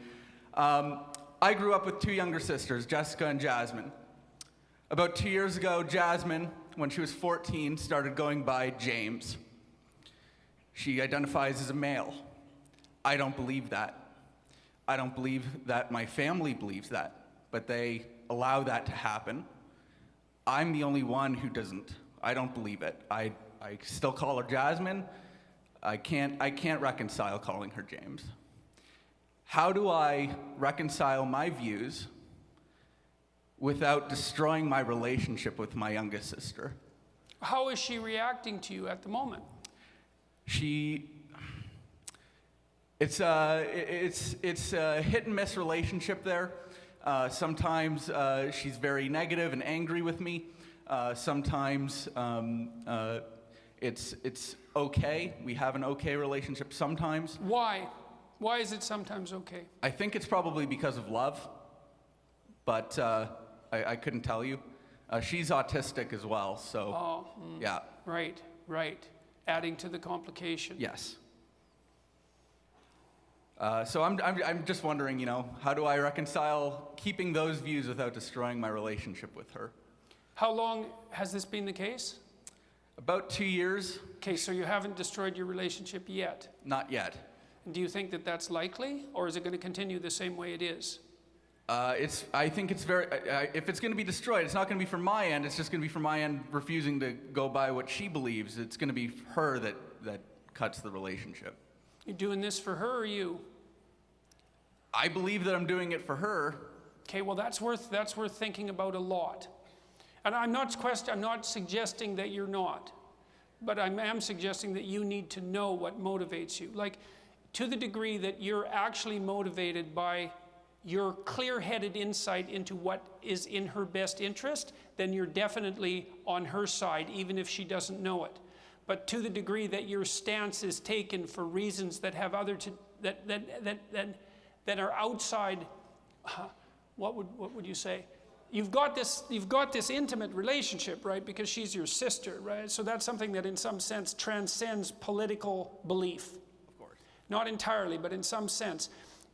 I grew up with 2 younger sisters, Jessica and Jasmine. About 2 years ago, Jasmine, when she was 14, started going by James. She identifies as a male. I don't believe that. I don't believe that my family believes that, but they allow that to happen. I'm the only one who doesn't. I don't believe it. I still call her Jasmine. I can't reconcile calling her James. How do I reconcile my views without destroying my relationship with my youngest sister? How is she reacting to you at the moment? It's a hit and miss relationship there. Sometimes she's very negative and angry with me. Sometimes it's okay. We have an okay relationship sometimes. Why? Why is it sometimes okay? I think it's probably because of love, but I couldn't tell you. She's autistic as well, so yeah. Right. Adding to the complication. Yes. So I'm just wondering, you know, how do I reconcile keeping those views without destroying my relationship with her? How long has this been the case? About 2 years. Okay, so you haven't destroyed your relationship yet. Not yet. And do you think that that's likely, or is it going to continue the same way it is? I think it's very, if it's going to be destroyed, it's not going to be from my end, it's just going to be from my end refusing to go by what she believes. It's going to be her that cuts the relationship. You doing this for her or you? I believe that I'm doing it for her. Okay, well that's worth thinking about a lot. And I'm not suggesting that you're not, but I am suggesting that you need to know what motivates you. Like, to the degree that you're actually motivated by your clear-headed insight into what is in her best interest, then you're definitely on her side, even if she doesn't know it. But to the degree that your stance is taken for reasons that have that are outside, what would you say? You've got this intimate relationship, right? Because she's your sister, right? So that's something that in some sense transcends political belief. Of course. Not entirely, but in some sense.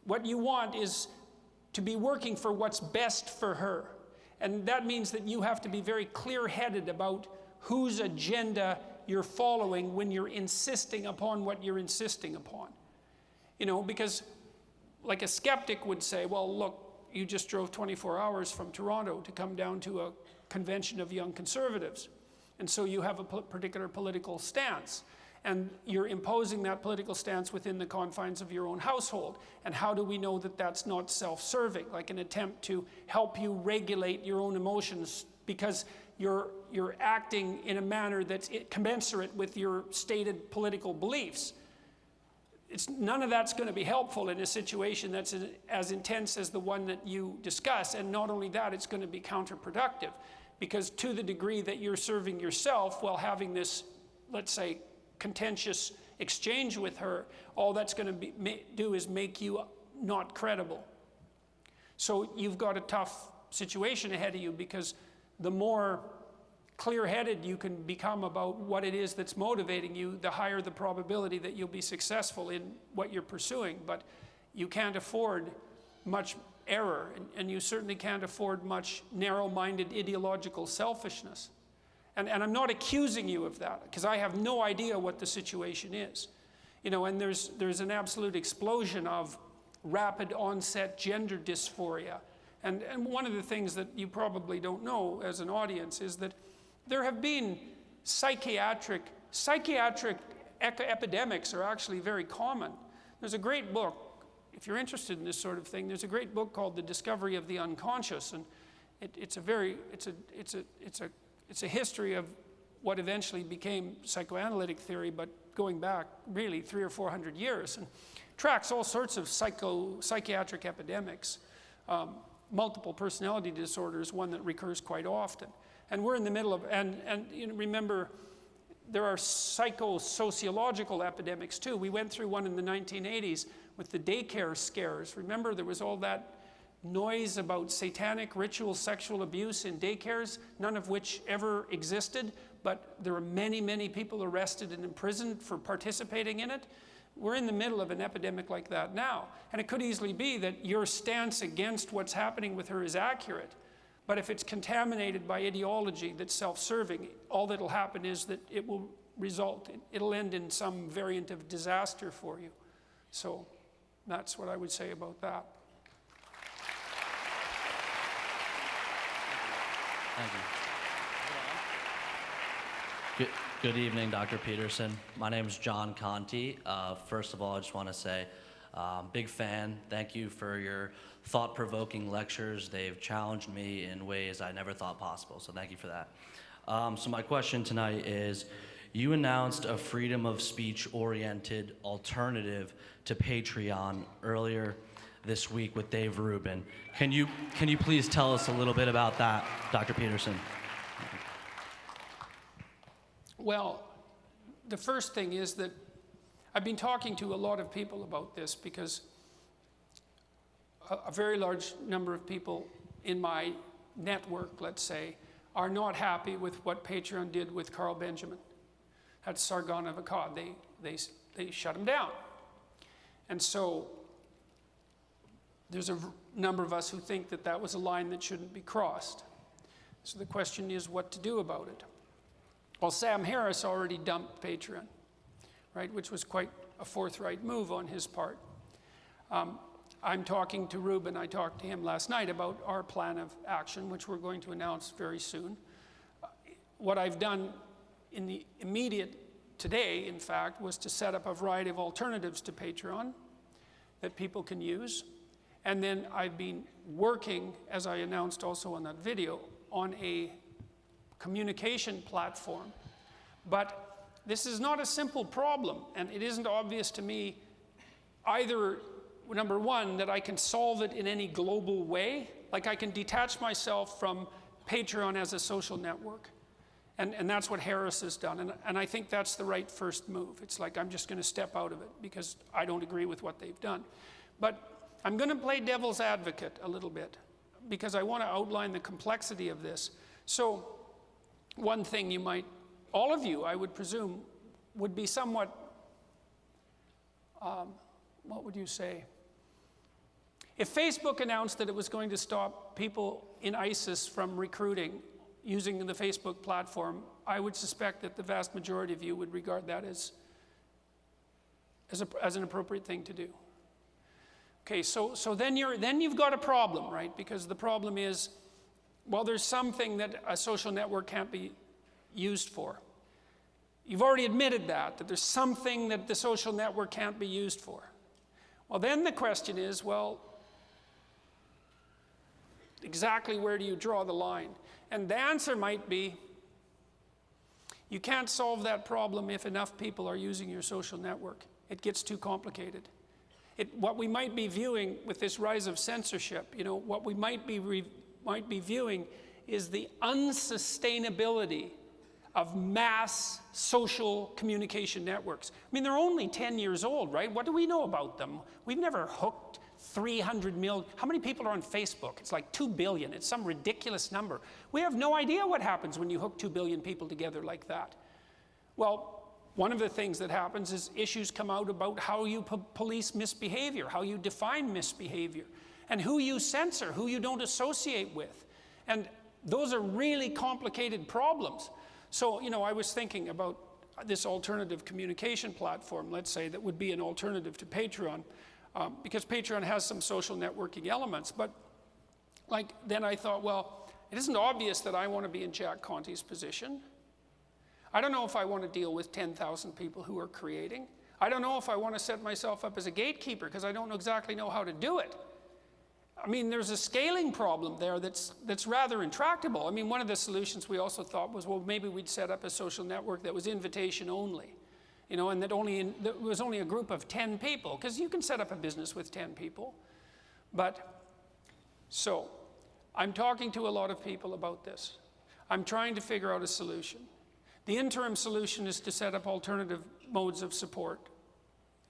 What you want is to be working for what's best for her. And that means that you have to be very clear-headed about whose agenda you're following when you're insisting upon what you're insisting upon. You know, because like a skeptic would say, well, look, you just drove 24 hours from Toronto to come down to a convention of young conservatives. And so you have a particular political stance. and you're imposing that political stance within the confines of your own household. And how do we know that that's not self-serving, like an attempt to help you regulate your own emotions because you're acting in a manner that's commensurate with your stated political beliefs? None of that's going to be helpful in a situation that's as intense as the one that you discuss. And not only that, it's going to be counterproductive, because to the degree that you're serving yourself while having this, let's say, contentious exchange with her, all that's going to do is make you not credible. So you've got a tough situation ahead of you, because the more clear-headed you can become about what it is that's motivating you, the higher the probability that you'll be successful in what you're pursuing. But you can't afford much error, and you certainly can't afford much narrow-minded ideological selfishness. And I'm not accusing you of that, because I have no idea what the situation is. You know, and there's an absolute explosion of rapid onset gender dysphoria. And one of the things that you probably don't know as an audience is that there have been psychiatric epidemics are actually very common. There's a great book, if you're interested in this sort of thing, there's a great book called The Discovery of the Unconscious, and it's a history of what eventually became psychoanalytic theory, but going back really 300 or 400 years, and tracks all sorts of psychiatric epidemics. Multiple personality disorder is one that recurs quite often. And we're in the middle of, and you know, remember, there are psychosociological epidemics too. We went through one in the 1980s with the daycare scares. Remember, there was all that noise about satanic ritual sexual abuse in daycares, none of which ever existed, but there were many, many people arrested and imprisoned for participating in it. We're in the middle of an epidemic like that now. And it could easily be that your stance against what's happening with her is accurate. But if it's contaminated by ideology that's self-serving, all that'll happen is that it'll end in some variant of disaster for you. So that's what I would say about that. Thank you. Good evening, Dr. Peterson. My name is John Conti. First of all, I just want to say, big fan. Thank you for your thought-provoking lectures. They've challenged me in ways I never thought possible, so thank you for that. So my question tonight is, you announced a freedom of speech-oriented alternative to Patreon earlier this week with Dave Rubin. Can you please tell us a little bit about that, Dr. Peterson? Well, the first thing is that I've been talking to a lot of people about this, because a very large number of people in my network, let's say, are not happy with what Patreon did with Carl Benjamin at Sargon of Akkad. They shut him down. And so there's a number of us who think that that was a line that shouldn't be crossed. So the question is what to do about it. Well, Sam Harris already dumped Patreon, right, which was quite a forthright move on his part. I'm talking to Rubin. I talked to him last night about our plan of action, which we're going to announce very soon. What I've done in the immediate today, in fact, was to set up a variety of alternatives to Patreon that people can use. And then I've been working, as I announced also on that video, on a communication platform. But this is not a simple problem, and it isn't obvious to me either, number one, that I can solve it in any global way. Like I can detach myself from Patreon as a social network. And that's what Harris has done. And I think that's the right first move. It's like I'm just going to step out of it because I don't agree with what they've done. But I'm going to play devil's advocate a little bit because I want to outline the complexity of this. So one thing you might, all of you, I would presume, would be somewhat, what would you say? If Facebook announced that it was going to stop people in ISIS from recruiting using the Facebook platform, I would suspect that the vast majority of you would regard that as an appropriate thing to do. Okay, so then you've got a problem, right? Because the problem is, well, there's something that a social network can't be used for. You've already admitted that there's something that the social network can't be used for. Well, then the question is, well, exactly where do you draw the line? And the answer might be, you can't solve that problem if enough people are using your social network. It gets too complicated. What we might be viewing with this rise of censorship, what we might be viewing is the unsustainability of mass social communication networks. I mean, they're only 10 years old, right? What do we know about them? We've never hooked 300 million. How many people are on Facebook? It's like 2 billion. It's some ridiculous number. We have no idea what happens when you hook 2 billion people together like that. Well, one of the things that happens is issues come out about how you police misbehavior, how you define misbehavior, and who you censor, who you don't associate with. And those are really complicated problems. So, I was thinking about this alternative communication platform, let's say, that would be an alternative to Patreon, because Patreon has some social networking elements. But then I thought, well, it isn't obvious that I want to be in Jack Conte's position. I don't know if I want to deal with 10,000 people who are creating. I don't know if I want to set myself up as a gatekeeper, because I don't exactly know how to do it. I mean, there's a scaling problem there that's rather intractable. I mean, one of the solutions we also thought was, well, maybe we'd set up a social network that was invitation only, and that was only a group of 10 people, because you can set up a business with 10 people. But, so, I'm talking to a lot of people about this. I'm trying to figure out a solution. The interim solution is to set up alternative modes of support,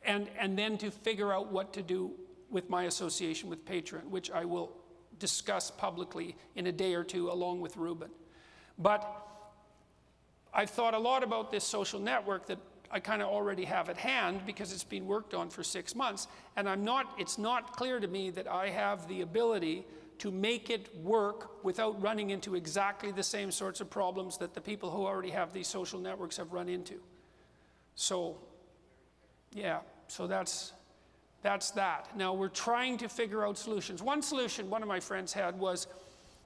and then to figure out what to do with my association with Patreon, which I will discuss publicly in a day or two along with Ruben. But I've thought a lot about this social network that I kind of already have at hand, because it's been worked on for 6 months, and it's not clear to me that I have the ability to make it work without running into exactly the same sorts of problems that the people who already have these social networks have run into. So, yeah, so that's that. Now, we're trying to figure out solutions. One solution one of my friends had was,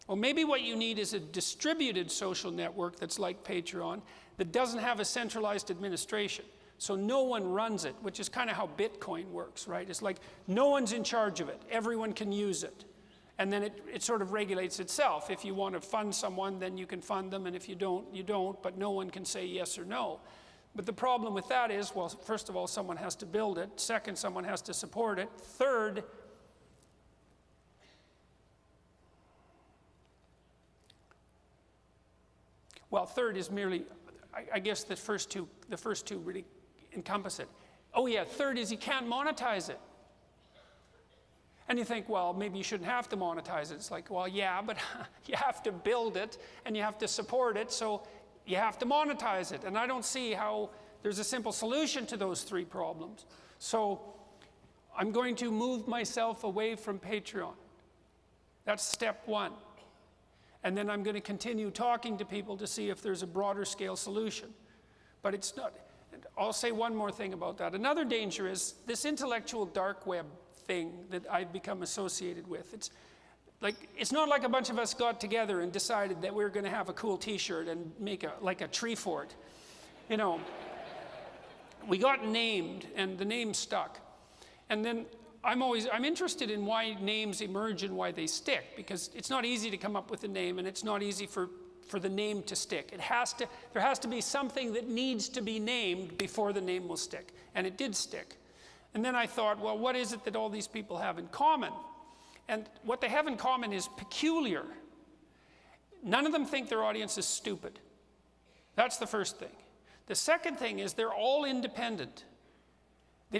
well, maybe what you need is a distributed social network that's like Patreon, that doesn't have a centralized administration. So no one runs it, which is kind of how Bitcoin works, right? It's like no one's in charge of it. Everyone can use it. And then it sort of regulates itself. If you want to fund someone, then you can fund them, and if you don't, you don't, but no one can say yes or no. But the problem with that is, well, first of all, someone has to build it. Second, someone has to support it. Third, is merely, I guess the first two really encompass it. Oh yeah, third is you can't monetize it. And you think, well, maybe you shouldn't have to monetize it. It's like, well, yeah, but you have to build it and you have to support it, so you have to monetize it. And I don't see how there's a simple solution to those three problems. So I'm going to move myself away from Patreon. That's step one. And then I'm going to continue talking to people to see if there's a broader scale solution. But it's not. I'll say one more thing about that. Another danger is this intellectual dark web thing that I've become associated with. It's not like a bunch of us got together and decided that we were going to have a cool t-shirt and make a tree fort. We got named and the name stuck. And then I'm interested in why names emerge and why they stick, because it's not easy to come up with a name, and it's not easy for the name to stick. There has to be something that needs to be named before the name will stick. And it did stick. And then I thought, well, what is it that all these people have in common? And what they have in common is peculiar. None of them think their audience is stupid. That's the first thing. The second thing is they're all independent. They're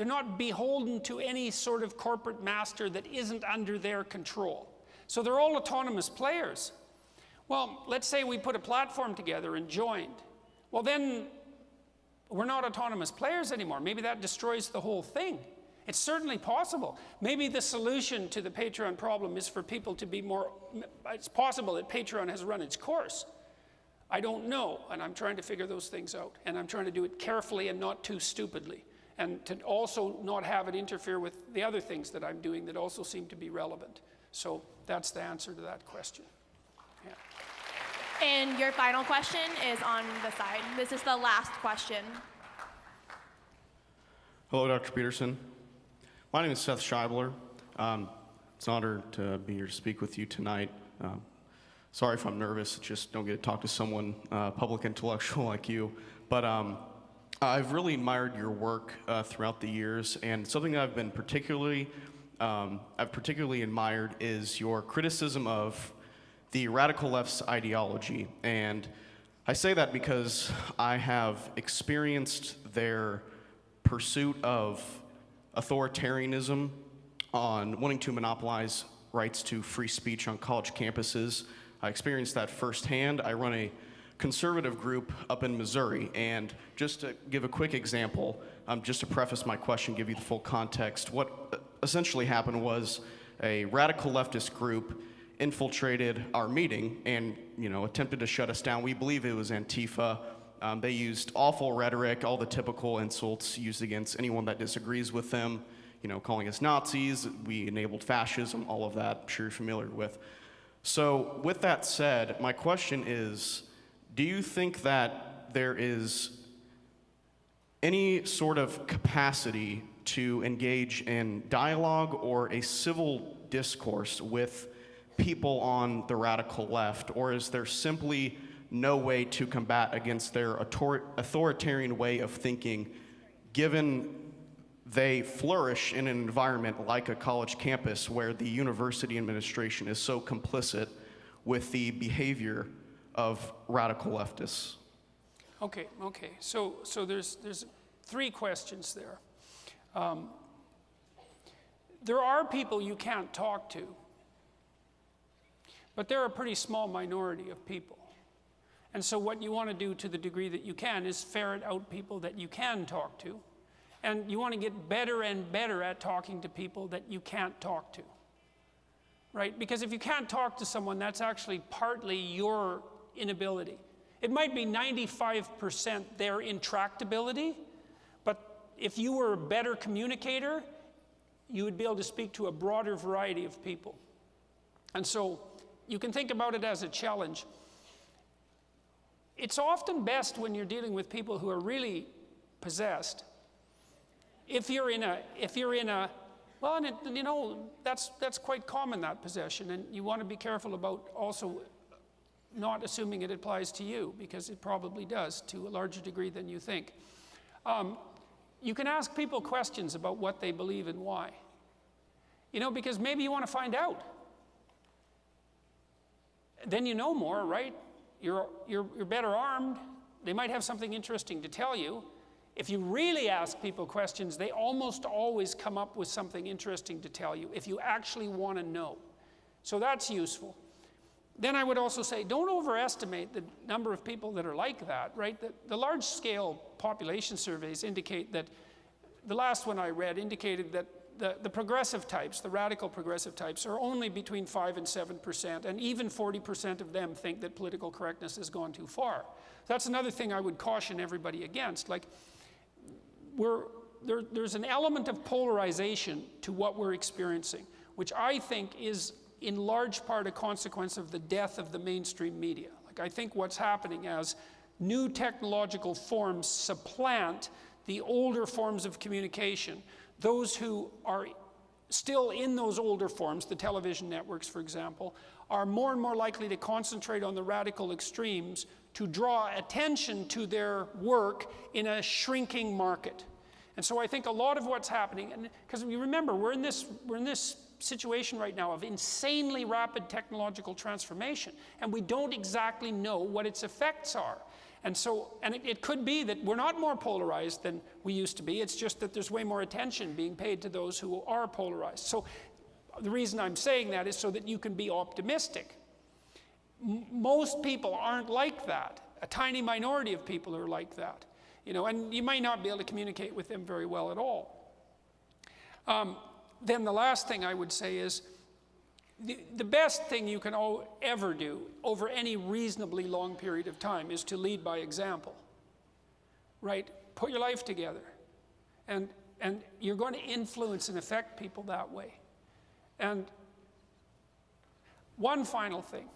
not beholden to any sort of corporate master that isn't under their control. So they're all autonomous players. Well, let's say we put a platform together and joined. Well, then we're not autonomous players anymore. Maybe that destroys the whole thing. It's certainly possible. Maybe the solution to the Patreon problem is for people to be more, it's possible that Patreon has run its course. I don't know, and I'm trying to figure those things out. And I'm trying to do it carefully and not too stupidly. And to also not have it interfere with the other things that I'm doing that also seem to be relevant. So that's the answer to that question. Yeah. And your final question is on the side. This is the last question. Hello, Dr. Peterson. My name is Seth Scheibler. It's an honor to be here to speak with you tonight. Sorry if I'm nervous, just don't get to talk to someone, public intellectual like you. But I've really admired your work throughout the years, and something that I've particularly admired is your criticism of the radical left's ideology. And I say that because I have experienced their pursuit of authoritarianism on wanting to monopolize rights to free speech on college campuses. I experienced that firsthand. I run a conservative group up in Missouri, and just to give a quick example, just to preface my question, give you the full context, what essentially happened was a radical leftist group infiltrated our meeting and, attempted to shut us down. We believe it was Antifa. They used awful rhetoric, all the typical insults used against anyone that disagrees with them, calling us Nazis. We enabled fascism, all of that, I'm sure you're familiar with. So with that said, my question is, do you think that there is any sort of capacity to engage in dialogue or a civil discourse with people on the radical left, or is there simply no way to combat against their authoritarian way of thinking, given they flourish in an environment like a college campus where the university administration is so complicit with the behavior of radical leftists? Okay. So there's three questions there. There are people you can't talk to, but they're a pretty small minority of people. And so what you want to do to the degree that you can is ferret out people that you can talk to. And you want to get better and better at talking to people that you can't talk to. Right? Because if you can't talk to someone, that's actually partly your inability. It might be 95% their intractability, but if you were a better communicator, you would be able to speak to a broader variety of people. And so you can think about it as a challenge. It's often best when you're dealing with people who are really possessed. If you're in a, well, and that's quite common, that possession, and you want to be careful about also not assuming it applies to you, because it probably does to a larger degree than you think. You can ask people questions about what they believe and why. Because maybe you want to find out. Then you know more, right? You're better armed. They might have something interesting to tell you. If you really ask people questions, they almost always come up with something interesting to tell you if you actually want to know. So that's useful. Then I would also say, don't overestimate the number of people that are like that, right? The large-scale population surveys indicate that, the last one I read indicated that the progressive types, the radical progressive types, are only between 5 and 7%, and even 40% of them think that political correctness has gone too far. That's another thing I would caution everybody against. Like, there's an element of polarization to what we're experiencing, which I think is in large part a consequence of the death of the mainstream media. Like, I think what's happening as new technological forms supplant the older forms of communication, those who are still in those older forms, the television networks, for example, are more and more likely to concentrate on the radical extremes to draw attention to their work in a shrinking market. And so I think a lot of what's happening, and because you remember, we're in this situation right now of insanely rapid technological transformation, and we don't exactly know what its effects are. And so, it could be that we're not more polarized than we used to be. It's just that there's way more attention being paid to those who are polarized. So the reason I'm saying that is so that you can be optimistic. Most people aren't like that. A tiny minority of people are like that. And you might not be able to communicate with them very well at all. Then the last thing I would say is, the best thing you can ever do over any reasonably long period of time is to lead by example, right? Put your life together, and you're going to influence and affect people that way. And one final thing.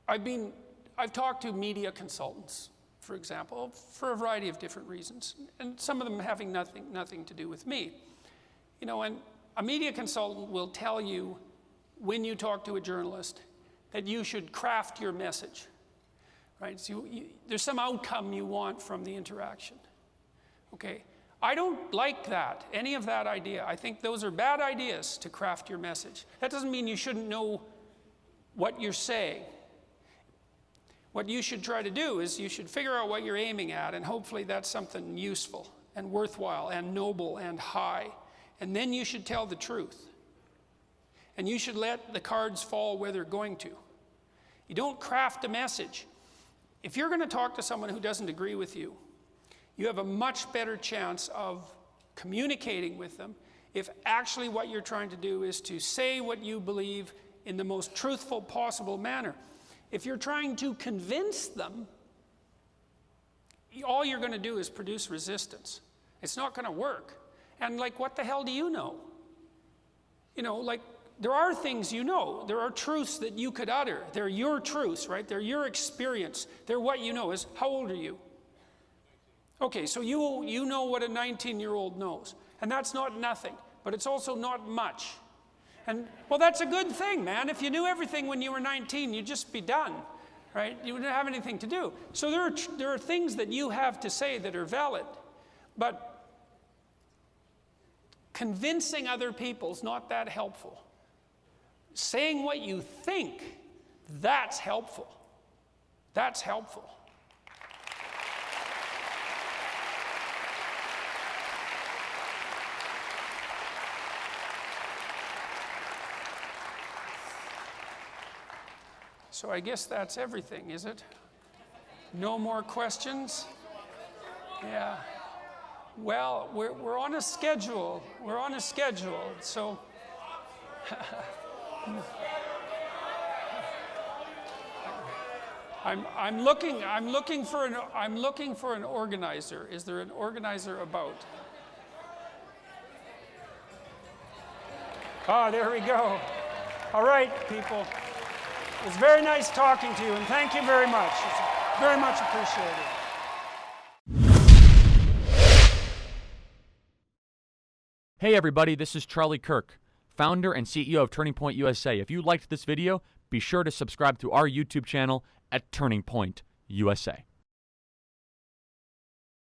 I've talked to media consultants, for example, for a variety of different reasons, and some of them having nothing to do with me. You know, and a media consultant will tell you when you talk to a journalist that you should craft your message, right? So there's some outcome you want from the interaction, okay? I don't like that, any of that idea. I think those are bad ideas to craft your message. That doesn't mean you shouldn't know what you're saying. What you should try to do is you should figure out what you're aiming at, and hopefully that's something useful and worthwhile and noble and high. And then you should tell the truth. And you should let the cards fall where they're going to. You don't craft a message. If you're going to talk to someone who doesn't agree with you, you have a much better chance of communicating with them if actually what you're trying to do is to say what you believe in the most truthful possible manner. If you're trying to convince them, all you're going to do is produce resistance. It's not going to work. And like, what the hell do you know? You know, like, there are things you know. There are truths that you could utter. They're your truths, right? They're your experience. They're what you know. How old are you? Okay, so you know what a 19-year-old knows. And that's not nothing, but it's also not much. And, well, that's a good thing, man. If you knew everything when you were 19, you'd just be done, right? You wouldn't have anything to do. So there are things that you have to say that are valid, but convincing other people is not that helpful. Saying what you think, that's helpful. That's helpful. So I guess that's everything, is it? No more questions? Yeah. Well, we're on a schedule. We're on a schedule, so. I'm looking for an organizer. Is there an organizer about? Ah, there we go. All right, people. It was very nice talking to you, and thank you very much. It's very much appreciated. Hey everybody, this is Charlie Kirk, founder and CEO of Turning Point USA. If you liked this video, be sure to subscribe to our YouTube channel at Turning Point USA.